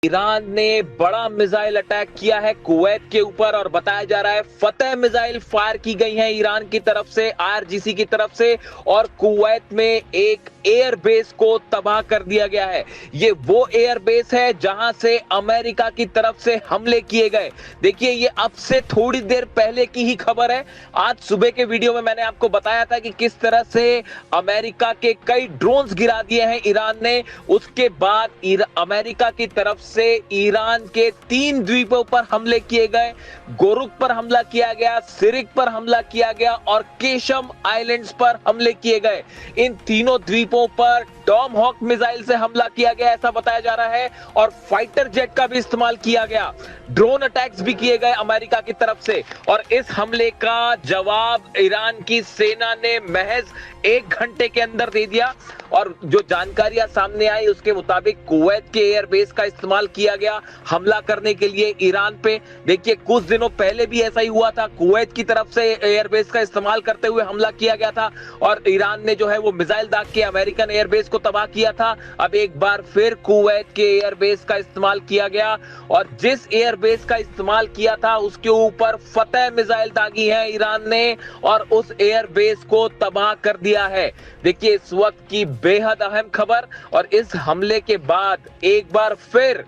Iran ने बड़ा missile attack किया है कुवैत के ऊपर और बताया जा रहा है फतह मिसाइल फायर की गई है ईरान की तरफ से, आईआरजीसी की तरफ से, और कुवैत में एक एयरबेस को तबाह कर दिया गया है। ये वो एयरबेस है जहां से अमेरिका की तरफ से हमले किए गए। देखिए, ये अब से थोड़ी देर पहले की ही खबर है। आज सुबह के वीडियो में मैंने आपको बताया था कि किस तरह से अमेरिका के कई ड्रोन्स गिरा दिए हैं ईरान ने। उसके बाद अमेरिका की तरफ से ईरान के 3 द्वीपों पर हमले किए गए। गोरुक पर हमला किया गया, सिरिक पर हमला किया गया और केशम आइलैंड्स पर हमले किए गए। इन तीनों द्वीपों पर टॉमहॉक मिसाइल से हमला किया गया, ऐसा बताया जा रहा है, और फाइटर जेट का भी इस्तेमाल किया गया। ड्रोन अटैक्स भी किए गए अमेरिका की तरफ से, और इस हमले का जवाब ईरान की सेना ने महज 1 घंटे के अंदर दे दिया। और जो जानकारियां सामने आई उसके मुताबिक कुवैत के एयरबेस का इस्तेमाल किया गया हमला करने के लिए ईरान पे। देखिए, कुछ दिनों पहले भी ऐसा ही हुआ था, कुवैत की तरफ से एयरबेस का इस्तेमाल करते हुए हमला किया गया था और ईरान ने जो है वो मिसाइल दाग के अमेरिकन एयरबेस को तबाह किया था। अब एक बार फिर कुवैत के एयरबेस का इस्तेमाल किया गया, और जिस एयरबेस का इस्तेमाल किया था उसके ऊपर फतह मिसाइल दागी है ईरान ने और उस एयरबेस को तबाह कर दिया है। देखिए, इस वक्त की बेहद अहम खबर, और इस हमले के बाद एक बार फिर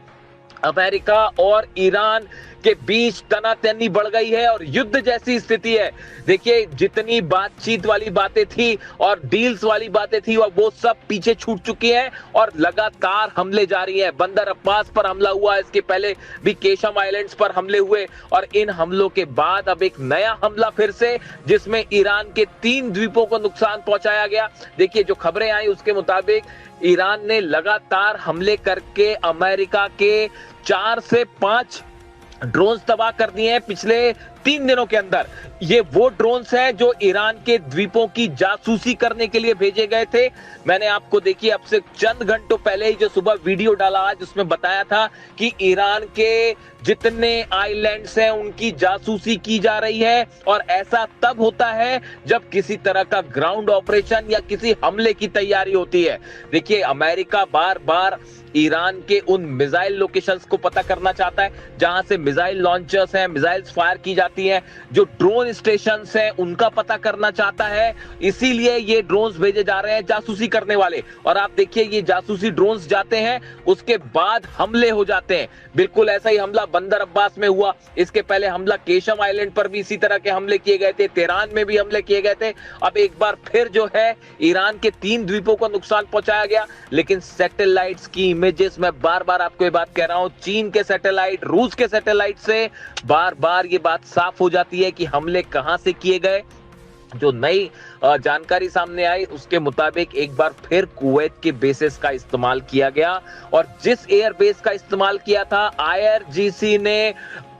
अमेरिका और ईरान के बीच तनातनी बढ़ गई है और युद्ध जैसी स्थिति है। देखिए, जितनी बातचीत वाली बातें थी और डील्स वाली बातें थी वो सब पीछे छूट चुकी हैं और लगातार हमले जारी हैं। बंदर अब्बास पर हमला हुआ, इसके पहले भी केशम आइलैंड्स पर हमले हुए, और इन हमलों के बाद अब एक नया हमला फिर से, जिसमें ईरान के 3 द्वीपों को नुकसान पहुंचाया गया। देखिए, जो खबरें आई उसके मुताबिक ईरान ने लगातार हमले करके अमेरिका के 4 से 5 ड्रोन्स तबाह कर दिए हैं पिछले 3 दिनों के अंदर। ये वो ड्रोन्स हैं जो ईरान के द्वीपों की जासूसी करने के लिए भेजे गए थे। मैंने आपको देखिए अब से चंद घंटों पहले ही जो सुबह वीडियो डाला आज उसमें बताया था कि ईरान के जितने आइलैंड्स हैं उनकी जासूसी की जा रही है, और ऐसा तब होता है जब किसी तरह का ग्राउंड ऑपरेशन या किसी हमले की तैयारी होती है। देखिए, अमेरिका बार बार ईरान के उन मिसाइल लोकेशंस को पता करना चाहता है जहां से मिसाइल लॉन्चर्स हैं, मिसाइल्स फायर की जाती हैं, जो ड्रोन स्टेशंस हैं उनका पता करना चाहता है। इसीलिए ये ड्रोन्स भेजे जा रहे हैं जासूसी करने वाले। और आप देखिए, ये जासूसी ड्रोन्स जाते हैं, उसके बाद हमले हो जाते हैं। बिल्कुल ऐसा ही हमला बंदर अब्बास में हुआ, इसके पहले हमला केशम आइलैंड पर भी इसी तरह के हमले किए गए थे, तेहरान में भी हमले किए गए थे। अब एक बार फिर जो है ईरान के 3 द्वीपों को नुकसान पहुंचाया गया। लेकिन सैटेलाइट्स की इमेजेस, मैं बार बार आपको ये बात कह रहा हूं, चीन के सैटेलाइट, रूस के सैटेलाइट से बार बार ये बात साफ हो जाती है कि हमले कहां से किए गए। जो नई जानकारी सामने आई उसके मुताबिक एक बार फिर कुवैत के बेसेस का इस्तेमाल किया गया, और जिस एयरबेस का इस्तेमाल किया था आईआरजीसी ने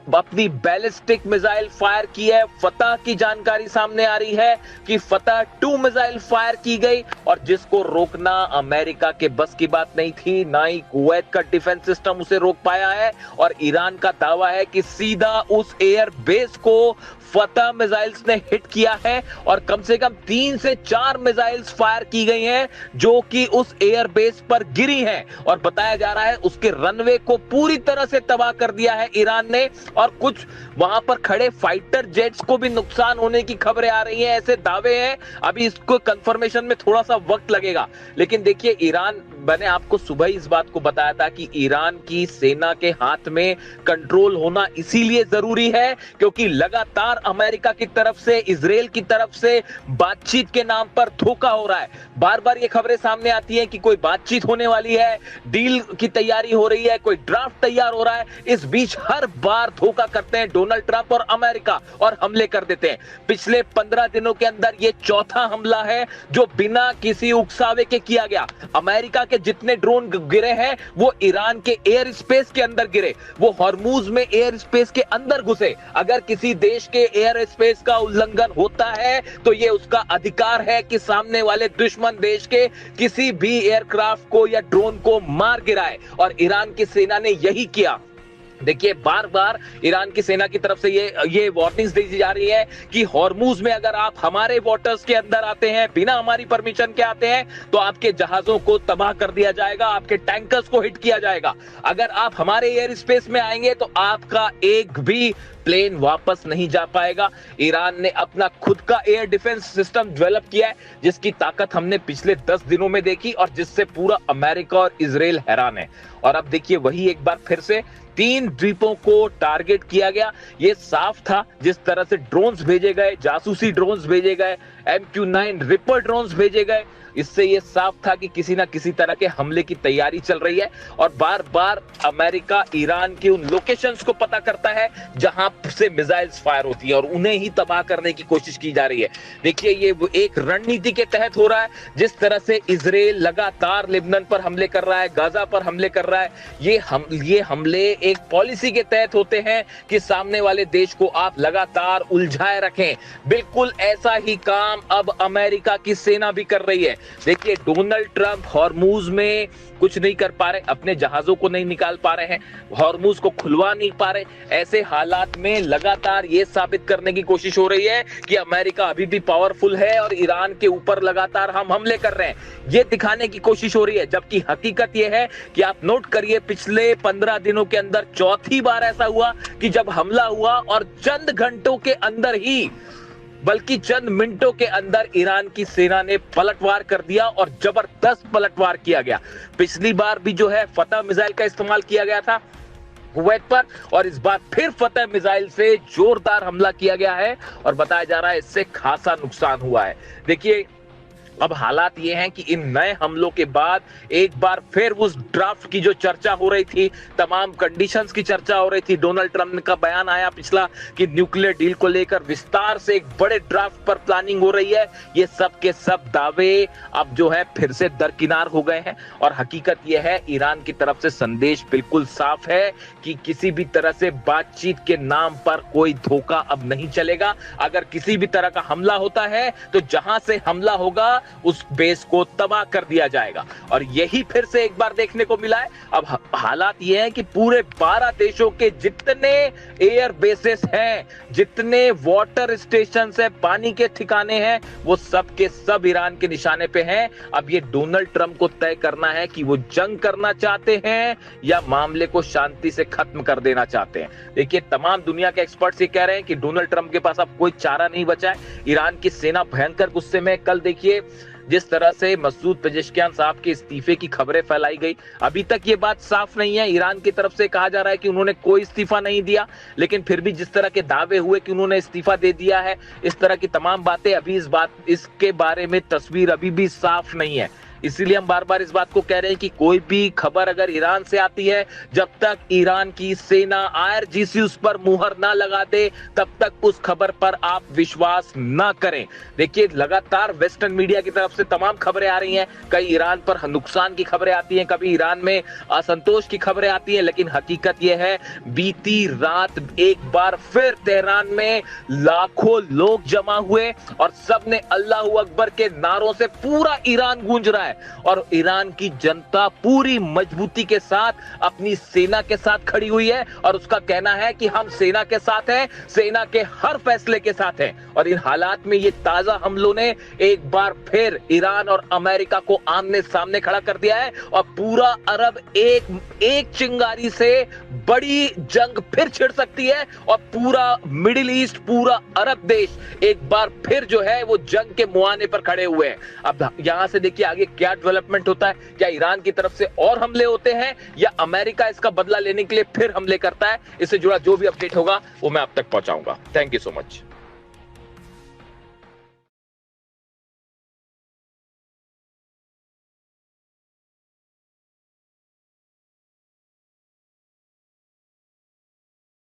अपनी बैलिस्टिक मिसाइल फायर की है। फतह की जानकारी सामने आ रही है कि फतह 2 मिसाइल फायर की गई, और जिसको रोकना अमेरिका के बस की बात नहीं थी, ना ही कुवैत का डिफेंस सिस्टम उसे रोक पाया है। और ईरान का दावा है कि सीधा उस एयर बेस को फतह मिसाइल्स ने हिट किया है, और कम से कम 3 से 4 मिसाइल्स फायर की गई हैं जो कि उस एयर बेस पर गिरी हैं, और बताया जा रहा है उसके रनवे को पूरी तरह से तबाह कर दिया है ईरान ने, और कुछ वहां पर खड़े फाइटर जेट्स को भी नुकसान होने की खबरें आ रही हैं, ऐसे दावे हैं। अभी इसको कंफर्मेशन में थोड़ा सा वक्त लगेगा। लेकिन देखिए, ईरान, मैंने आपको सुबह ही इस बात को बताया था कि ईरान की सेना के हाथ में कंट्रोल होना इसीलिए जरूरी है क्योंकि लगातार अमेरिका की तरफ से, इजराइल की तरफ से बातचीत के नाम पर धोखा हो रहा है। बार बार ये खबरें सामने आती हैं कि कोई बातचीत होने वाली है, डील की तैयारी हो रही है, कोई ड्राफ्ट तैयार हो रहा है। इस बीच हर बार धोखा करते हैं डोनाल्ड ट्रंप और अमेरिका और हमले कर देते हैं। पिछले 15 दिनों के अंदर ये चौथा हमला है जो बिना किसी उकसावे के किया गया। अमेरिका के जितने ड्रोन गिरे हैं वो ईरान के एयर स्पेस के अंदर गिरे, वो हॉर्मूज में एयर स्पेस के अंदर घुसे। अगर किसी देश के एयर स्पेस का उल्लंघन होता है तो यह उसका अधिकार है कि सामने वाले दुश्मन देश के किसी भी एयरक्राफ्ट को या ड्रोन को मार गिराए, और ईरान की सेना ने यही किया। देखिए बार बार ईरान की सेना की तरफ से ये वार्निंग्स दी जा रही है कि हॉर्मूज में अगर आप हमारे वाटर्स के अंदर आते हैं, बिना हमारी परमिशन के आते हैं, तो आपके जहाजों को तबाह कर दिया जाएगा, आपके टैंकर्स को हिट किया जाएगा। अगर आप हमारे एयर स्पेस में आएंगे तो आपका एक भी प्लेन वापस नहीं जा पाएगा। ईरान ने अपना खुद का एयर डिफेंस सिस्टम डेवलप किया है, जिसकी ताकत हमने पिछले 10 दिनों में देखी और जिससे पूरा अमेरिका और इजराइल हैरान है। और अब देखिए वही एक बार फिर से 3 द्वीपों को टारगेट किया गया। ये साफ था, जिस तरह से ड्रोन्स भेजे गए, जासूसी ड्रोन्स भेजे गए, MQ-9 रिपर ड्रोन्स भेजे गए, इससे ये साफ था कि किसी ना किसी तरह के हमले की तैयारी चल रही है। और बार बार अमेरिका ईरान के उन लोकेशंस को पता करता है जहां से मिसाइल्स फायर होती है और उन्हें ही तबाह करने की कोशिश की जा रही है। देखिए ये एक रणनीति के तहत हो रहा है। जिस तरह से इजराइल लगातार लेबनान पर हमले कर रहा है, गाजा पर हमले कर रहा है, ये हमले एक पॉलिसी के तहत होते हैं कि सामने वाले देश को आप लगातार उलझाए रखें। बिल्कुल ऐसा ही काम अब अमेरिका की सेना भी कर रही है। देखिए डोनाल्ड ट्रंप हॉर्मूज में कुछ नहीं कर पा रहे, अपने जहाजों को नहीं निकाल पा रहे हैं, हॉर्मूज को खुलवा नहीं पा रहे। ऐसे हालात में लगातार ये साबित करने की कोशिश हो रही है कि अमेरिका अभी भी पावरफुल है और ईरान के ऊपर लगातार हम हमले कर रहे हैं, ये दिखाने की कोशिश हो रही है। जबकि हकीकत ये है कि आप नोट करिए, पिछले 15 दिनों के अंदर चौथी बार ऐसा हुआ कि जब हमला हुआ और चंद घंटों के अंदर ही, बल्कि चंद मिनटों के अंदर ईरान की सेना ने पलटवार कर दिया और जबरदस्त पलटवार किया गया। पिछली बार भी जो है फतह मिसाइल का इस्तेमाल किया गया था कुवैत पर, और इस बार फिर फतह मिसाइल से जोरदार हमला किया गया है और बताया जा रहा है इससे खासा नुकसान हुआ है। देखिए अब हालात ये हैं कि इन नए हमलों के बाद एक बार फिर उस ड्राफ्ट की जो चर्चा हो रही थी, तमाम कंडीशंस की चर्चा हो रही थी, डोनाल्ड ट्रंप का बयान आया पिछला कि न्यूक्लियर डील को लेकर विस्तार से एक बड़े ड्राफ्ट पर प्लानिंग हो रही है। ये सब के सब दावे अब जो है फिर से दरकिनार हो गए हैं और हकीकत यह है ईरान की तरफ से संदेश बिल्कुल साफ है कि किसी भी तरह से बातचीत के नाम पर कोई धोखा अब नहीं चलेगा। अगर किसी भी तरह का हमला होता है तो जहां से हमला होगा उस बेस को तबाह कर दिया जाएगा। और यही फिर से एक बार देखने को मिला है। अब हालात ये हैं कि पूरे 12 देशों के जितने एयर बेसेस हैं, जितने वाटर स्टेशन है, पानी के ठिकाने हैं, वो सब के सब ईरान के निशाने पे हैं। अब ये डोनाल्ड ट्रंप को तय करना है कि वो जंग करना चाहते हैं या मामले को शांति से खत्म कर देना चाहते हैं। देखिए तमाम दुनिया के एक्सपर्ट्स ये कह रहे हैं कि डोनाल्ड ट्रंप के पास अब कोई चारा नहीं बचा है। ईरान की सेना भयंकर गुस्से में। कल देखिए जिस तरह से मसूद पेजेश्कियान साहब के इस्तीफे की खबरें फैलाई गई, अभी तक ये बात साफ नहीं है। ईरान की तरफ से कहा जा रहा है कि उन्होंने कोई इस्तीफा नहीं दिया, लेकिन फिर भी जिस तरह के दावे हुए कि उन्होंने इस्तीफा दे दिया है, इस तरह की तमाम बातें, अभी इसके बारे में तस्वीर अभी भी साफ नहीं है। इसीलिए हम बार बार इस बात को कह रहे हैं कि कोई भी खबर अगर ईरान से आती है, जब तक ईरान की सेना IRGC उस पर मुहर ना लगा दे, तब तक उस खबर पर आप विश्वास ना करें। देखिए लगातार वेस्टर्न मीडिया की तरफ से तमाम खबरें आ रही हैं, कई ईरान पर नुकसान की खबरें आती हैं, कभी ईरान में असंतोष की खबरें आती हैं, लेकिन हकीकत यह है बीती रात एक बार फिर तेहरान में लाखों लोग जमा हुए और सबने अल्लाहू अकबर के नारों से पूरा ईरान गूंज रहा है। और ईरान की जनता पूरी मजबूती के साथ अपनी सेना के साथ खड़ी हुई है और उसका कहना है कि हम सेना के साथ हैं, सेना के हर फैसले के साथ हैं। और इन हालात में ये ताजा हमलों ने एक बार फिर ईरान और अमेरिका को आमने सामने खड़ा कर दिया है और पूरा अरब एक चिंगारी से बड़ी जंग फिर छिड़ सकती है और पूरा मिडिल ईस्ट, पूरा अरब देश एक बार फिर जो है वो जंग के मुहाने पर खड़े हुए हैं। अब यहां से देखिए आगे क्या डेवलपमेंट होता है, क्या ईरान की तरफ से और हमले होते हैं या अमेरिका इसका बदला लेने के लिए फिर हमले करता है। इससे जुड़ा जो भी अपडेट होगा वो मैं आप तक पहुंचाऊंगा। Thank you so much.